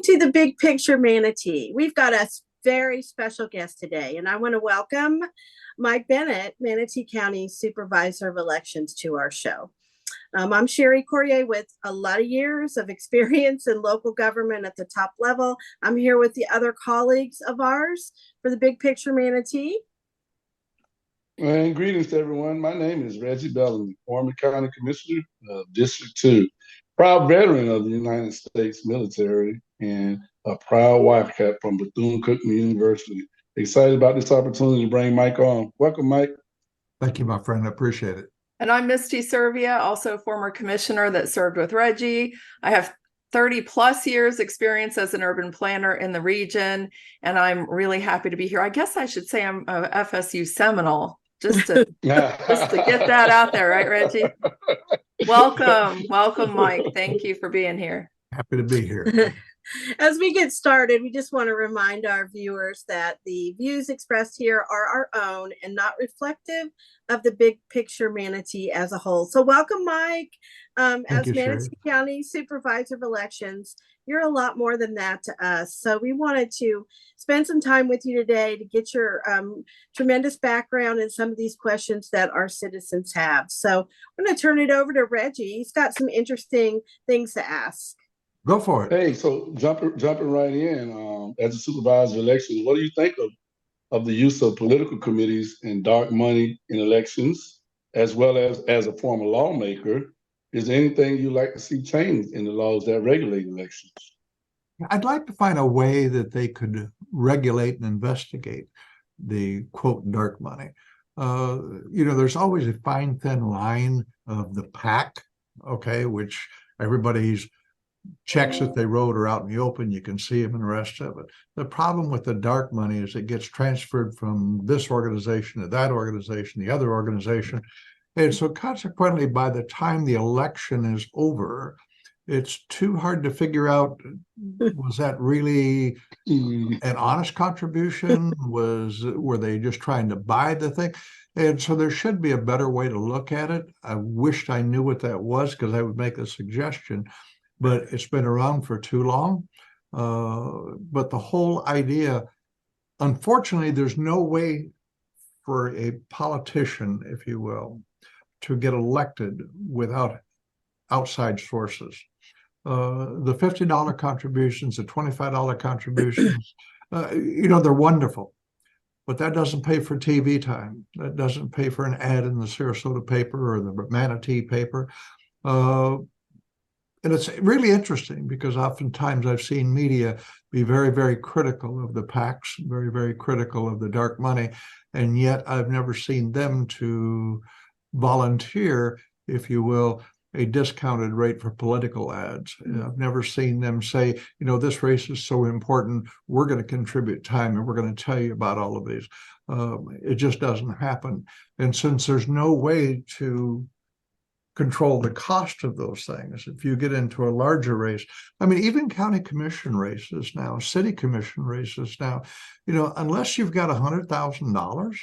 Welcome to the Big Picture Manatee. We've got a very special guest today, and I want to welcome Mike Bennett, Manatee County Supervisor of Elections, to our show. I'm Sherry Courier with a lot of years of experience in local government at the top level. I'm here with the other colleagues of ours for the Big Picture Manatee. And greetings to everyone. My name is Reggie Bellamy, former county commissioner of District 2, proud veteran of the United States military, and a proud Wildcat from Bethune-Cookman University. Excited about this opportunity to bring Mike on. Welcome, Mike. Thank you, my friend. I appreciate it. And I'm Misty Servia, also a former commissioner that served with Reggie. I have 30 plus years experience as an urban planner in the region, and I'm really happy to be here. I guess I should say I'm a FSU Seminole, just to get that out there, right, Reggie? Welcome, Mike. Thank you for being here. Happy to be here. As we get started, we just want to remind our viewers that the views expressed here are our own and not reflective of the Big Picture Manatee as a whole. So welcome, Mike. As Manatee County Supervisor of Elections, you're a lot more than that to us. So we wanted to spend some time with you today to get your tremendous background in some of these questions that our citizens have. So I'm going to turn it over to Reggie. He's got some interesting things to ask. Go for it. Hey, so jumping right in, as a supervisor of elections, what do you think of the use of political committees and dark money in elections, as well as a former lawmaker? Is there anything you'd like to see changed in the laws that regulate elections? I'd like to find a way that they could regulate and investigate the, quote, dark money. There's always a fine, thin line of the PAC, okay, which everybody's checks that they wrote are out in the open. You can see them and the rest of it. The problem with the dark money is it gets transferred from this organization to that organization, the other organization. And so consequently, by the time the election is over, it's too hard to figure out, was that really an honest contribution? Were they just trying to buy the thing? And so there should be a better way to look at it. I wished I knew what that was, because I would make a suggestion, but it's been around for too long. But the whole idea, unfortunately, there's no way for a politician, if you will, to get elected without outside sources. The $50 contributions, the $25 contributions, they're wonderful, but that doesn't pay for TV time. That doesn't pay for an ad in the Sarasota paper or the Manatee paper. And it's really interesting because oftentimes I've seen media be very, very critical of the PACs, very, very critical of the dark money, and yet I've never seen them to volunteer, if you will, a discounted rate for political ads. I've never seen them say, this race is so important, we're going to contribute time and we're going to tell you about all of these. It just doesn't happen. And since there's no way to control the cost of those things, if you get into a larger race, even county commission races now, city commission races now, unless you've got $100,000,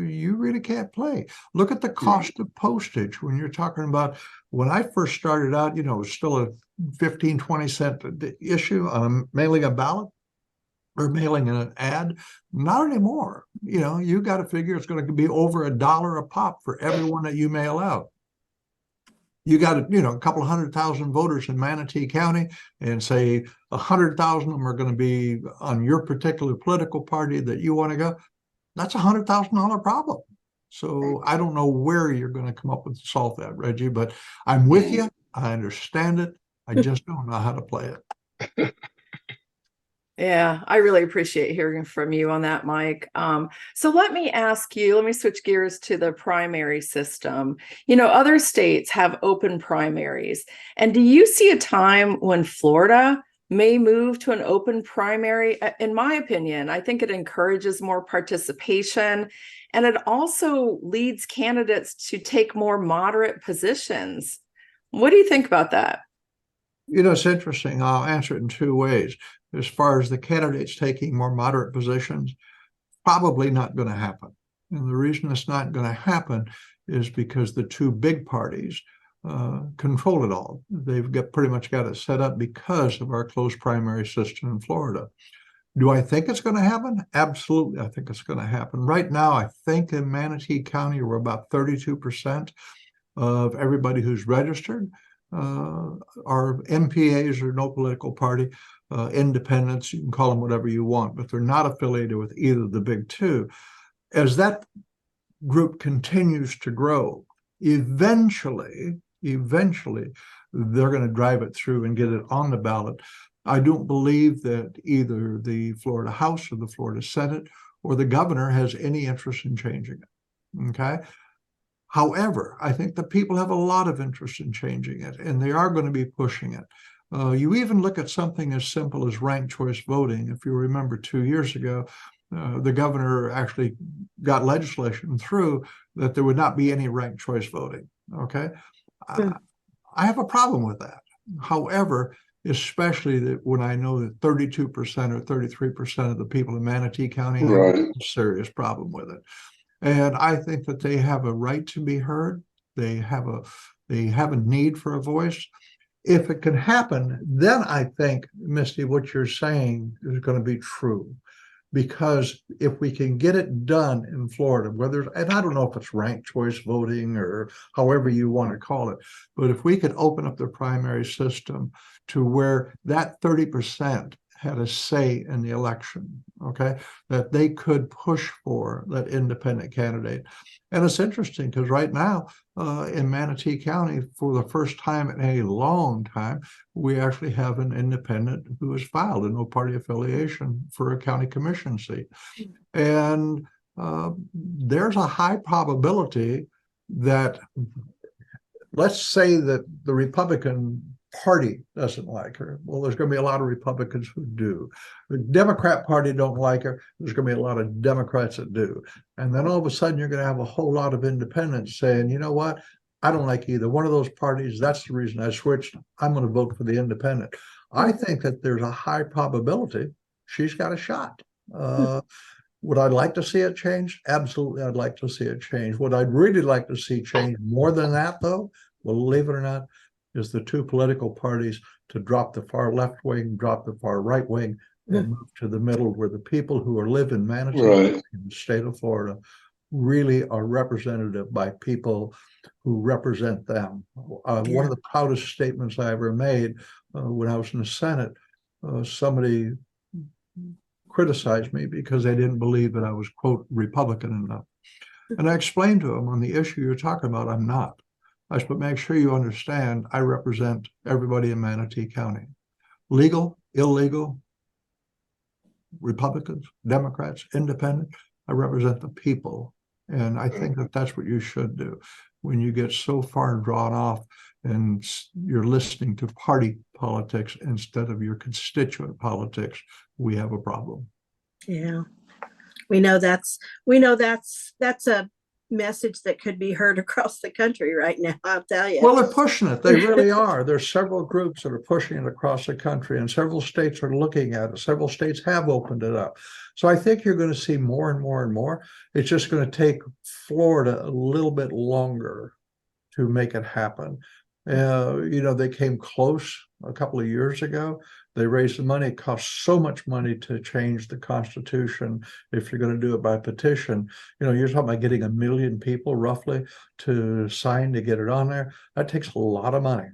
you really can't play. Look at the cost of postage when you're talking about, when I first started out, it was still a 15, 20 cent issue on mailing a ballot or mailing an ad. Not anymore. You got to figure it's going to be over $1 a pop for everyone that you mail out. You got a couple of 100,000 voters in Manatee County, and say 100,000 of them are going to be on your particular political party that you want to go. That's $100,000 problem. So I don't know where you're going to come up with to solve that, Reggie, but I'm with you. I understand it. I just don't know how to play it. Yeah, I really appreciate hearing from you on that, Mike. So let me switch gears to the primary system. Other states have open primaries. And do you see a time when Florida may move to an open primary? In my opinion, I think it encourages more participation, and it also leads candidates to take more moderate positions. What do you think about that? It's interesting. I'll answer it in two ways. As far as the candidates taking more moderate positions, probably not going to happen. And the reason it's not going to happen is because the two big parties control it all. They've pretty much got it set up because of our closed primary system in Florida. Do I think it's going to happen? Absolutely, I think it's going to happen. Right now, I think in Manatee County, we're about 32% of everybody who's registered are MPAs or no political party, independents, you can call them whatever you want, but they're not affiliated with either of the big two. As that group continues to grow, eventually, they're going to drive it through and get it on the ballot. I don't believe that either the Florida House or the Florida Senate or the governor has any interest in changing it. Okay. However, I think the people have a lot of interest in changing it, and they are going to be pushing it. You even look at something as simple as ranked choice voting. If you remember 2 years ago, the governor actually got legislation through that there would not be any ranked choice voting. Okay. I have a problem with that. However, especially that when I know that 32% or 33% of the people in Manatee County have a serious problem with it. And I think that they have a right to be heard. They have a need for a voice. If it can happen, then I think, Misty, what you're saying is going to be true. Because if we can get it done in Florida, and I don't know if it's ranked choice voting or however you want to call it, but if we could open up the primary system to where that 30% had a say in the election, okay, that they could push for that independent candidate. And it's interesting because right now in Manatee County, for the first time in a long time, we actually have an independent who has filed a no party affiliation for a county commission seat. And there's a high probability that, let's say that the Republican Party doesn't like her. Well, there's going to be a lot of Republicans who do. The Democrat Party don't like her. There's going to be a lot of Democrats that do. And then all of a sudden, you're going to have a whole lot of independents saying, you know what? I don't like either one of those parties. That's the reason I switched. I'm going to vote for the independent. I think that there's a high probability she's got a shot. Would I like to see it change? Absolutely, I'd like to see it change. What I'd really like to see change more than that, though, believe it or not, is the two political parties to drop the far left wing, drop the far right wing, and move to the middle, where the people who live in Manatee, in the state of Florida, really are representative by people who represent them. One of the proudest statements I ever made when I was in the Senate, somebody criticized me because they didn't believe that I was, quote, Republican enough. And I explained to them, on the issue you're talking about, I'm not. I said, but make sure you understand, I represent everybody in Manatee County. Legal, illegal, Republicans, Democrats, independent, I represent the people. And I think that that's what you should do. When you get so far drawn off and you're listening to party politics instead of your constituent politics, we have a problem. Yeah. We know that's a message that could be heard across the country right now, I'll tell you. Well, they're pushing it. They really are. There's several groups that are pushing it across the country, and several states are looking at it. Several states have opened it up. So I think you're going to see more and more and more. It's just going to take Florida a little bit longer to make it happen. They came close a couple of years ago. They raised the money. It costs so much money to change the Constitution if you're going to do it by petition. You're talking about getting 1 million people roughly to sign to get it on there. That takes a lot of money.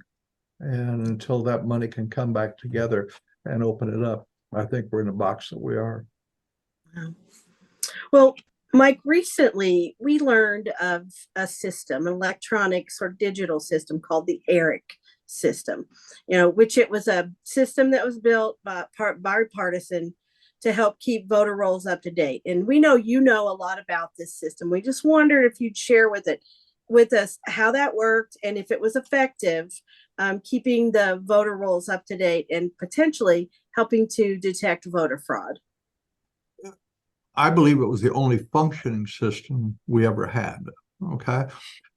And until that money can come back together and open it up, I think we're in the box that we are. Well, Mike, recently we learned of a system, an electronic or digital system called the ERIC system, which it was a system that was built by bipartisan to help keep voter rolls up to date. And we know a lot about this system. We just wondered if you'd share with us how that worked and if it was effective, keeping the voter rolls up to date and potentially helping to detect voter fraud. I believe it was the only functioning system we ever had. Okay.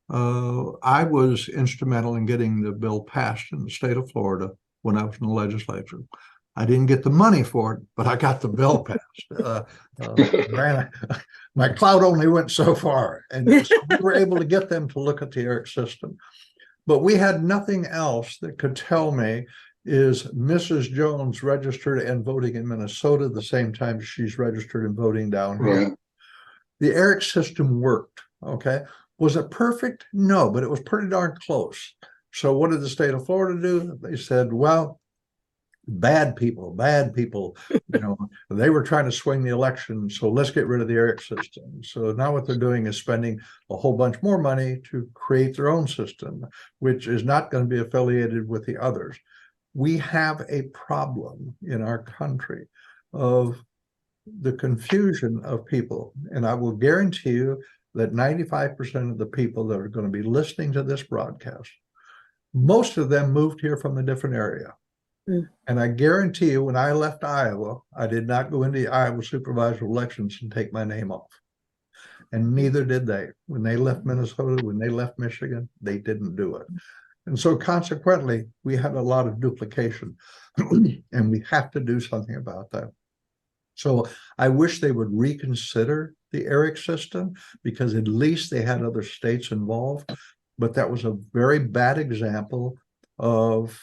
I was instrumental in getting the bill passed in the state of Florida when I was in the legislature. I didn't get the money for it, but I got the bill passed. My clout only went so far. And so we were able to get them to look at the ERIC system. But we had nothing else that could tell me, is Mrs. Jones registered and voting in Minnesota the same time she's registered and voting down here? Right. The ERIC system worked, okay? Was it perfect? No, but it was pretty darn close. So what did the state of Florida do? They said, well, bad people, they were trying to swing the election, so let's get rid of the ERIC system. So now what they're doing is spending a whole bunch more money to create their own system, which is not going to be affiliated with the others. We have a problem in our country of the confusion of people. And I will guarantee you that 95% of the people that are going to be listening to this broadcast, most of them moved here from a different area. And I guarantee you, when I left Iowa, I did not go into the Iowa supervisor elections and take my name off. And neither did they. When they left Minnesota, when they left Michigan, they didn't do it. And so consequently, we had a lot of duplication, and we have to do something about that. So I wish they would reconsider the ERIC system, because at least they had other states involved. But that was a very bad example of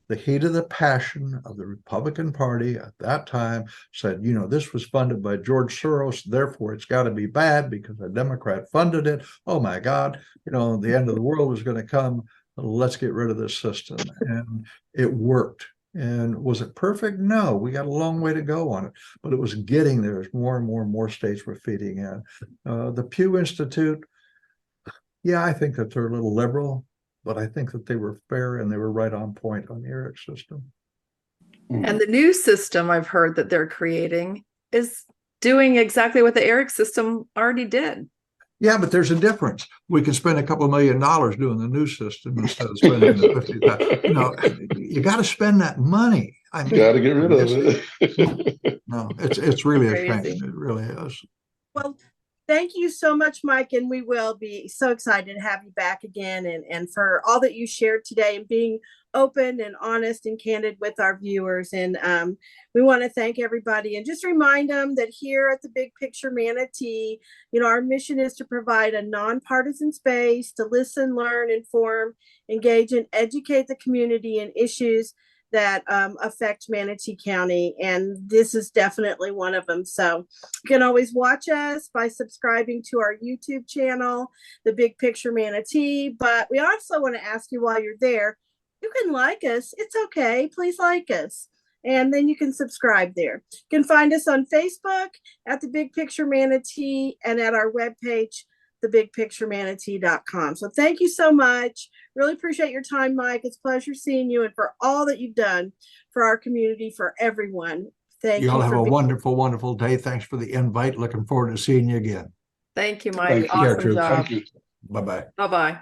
the heat of the passion of the Republican Party at that time. Said, this was funded by George Soros, therefore it's got to be bad because a Democrat funded it. Oh my God, the end of the world was going to come. Let's get rid of this system. And it worked. And was it perfect? No, we got a long way to go on it, but it was getting there as more and more states were feeding in. The Pew Institute, yeah, I think that they're a little liberal, but I think that they were fair and they were right on point on the ERIC system. And the new system I've heard that they're creating is doing exactly what the ERIC system already did. Yeah, but there's a difference. We can spend a couple $1 million doing the new system instead of spending the 50,000. You got to spend that money. I mean, got to get rid of it. No, it's really a shame. Crazy. It really is. Well, thank you so much, Mike, and we will be so excited to have you back again, and for all that you shared today and being open and honest and candid with our viewers. And we want to thank everybody and just remind them that here at the Big Picture Manatee, our mission is to provide a nonpartisan space to listen, learn, inform, engage, and educate the community in issues that affect Manatee County. And this is definitely one of them. So you can always watch us by subscribing to our YouTube channel, The Big Picture Manatee. But we also want to ask you, while you're there, you can like us. It's okay. Please like us. And then you can subscribe there. You can find us on Facebook at The Big Picture Manatee and at our webpage, thebigpicturemanatee.com. So thank you so much. Really appreciate your time, Mike. It's a pleasure seeing you and for all that you've done for our community, for everyone. Thank you. You all have a wonderful, wonderful day. Thanks for the invite. Looking forward to seeing you again. Thank you, Mike. Thank you. Awesome job. Thank you. Bye-bye. Bye-bye.